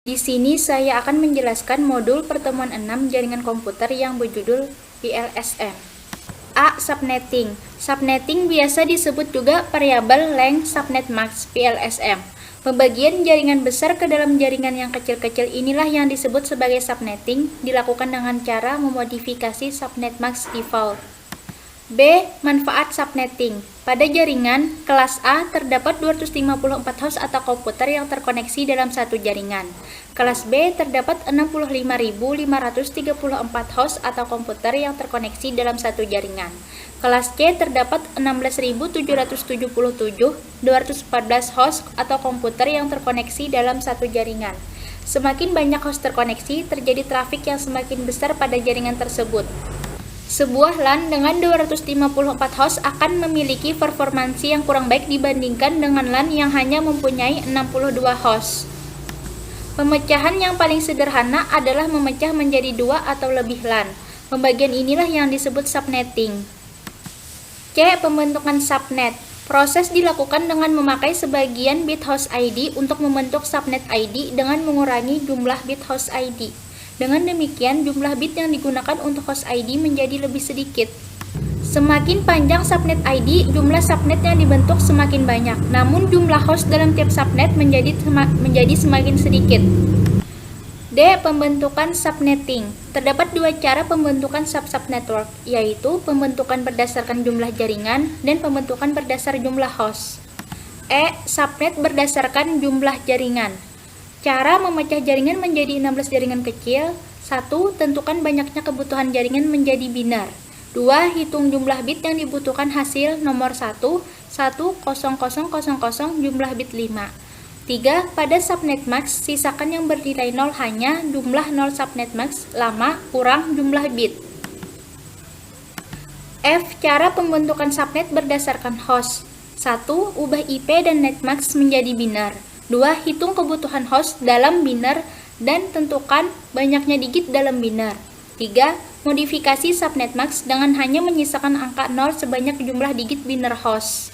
Di sini saya akan menjelaskan modul pertemuan 6 jaringan komputer yang berjudul PLSM. A. Subnetting. Subnetting biasa disebut juga variable length subnet max (PLSM). Pembagian jaringan besar ke dalam jaringan yang kecil-kecil inilah yang disebut sebagai subnetting, dilakukan dengan cara memodifikasi subnet max default. B. Manfaat subnetting. Pada jaringan kelas A terdapat 254 host atau komputer yang terkoneksi dalam satu jaringan. Kelas B terdapat 65.534 host atau komputer yang terkoneksi dalam satu jaringan. Kelas C terdapat 16.777 214 host atau komputer yang terkoneksi dalam satu jaringan. Semakin banyak host terkoneksi, terjadi trafik yang semakin besar pada jaringan tersebut. Sebuah LAN dengan 254 host akan memiliki performansi yang kurang baik dibandingkan dengan LAN yang hanya mempunyai 62 host. Pemecahan yang paling sederhana adalah memecah menjadi 2 atau lebih LAN. Pembagian inilah yang disebut subnetting. C. Pembentukan subnet. Proses dilakukan dengan memakai sebagian bit host ID untuk membentuk subnet ID dengan mengurangi jumlah bit host ID. Dengan demikian, jumlah bit yang digunakan untuk host ID menjadi lebih sedikit. Semakin panjang subnet ID, jumlah subnet yang dibentuk semakin banyak. Namun, jumlah host dalam tiap subnet menjadi semakin sedikit. D. Pembentukan subnetting. Terdapat dua cara pembentukan sub-subnetwork, yaitu pembentukan berdasarkan jumlah jaringan dan pembentukan berdasar jumlah host. E. Subnet berdasarkan jumlah jaringan. Cara memecah jaringan menjadi 16 jaringan kecil. 1. Tentukan banyaknya kebutuhan jaringan menjadi binar. 2. Hitung jumlah bit yang dibutuhkan hasil nomor 1, 10000 jumlah bit 5. 3. Pada subnet max, sisakan yang bernilai 0 hanya jumlah 0 subnet max lama kurang jumlah bit. F. Cara pembentukan subnet berdasarkan host. 1. Ubah IP dan netmax menjadi binar. 2. Hitung kebutuhan host dalam binar dan tentukan banyaknya digit dalam binar. 3. Modifikasi subnet max dengan hanya menyisakan angka 0 sebanyak jumlah digit binar host.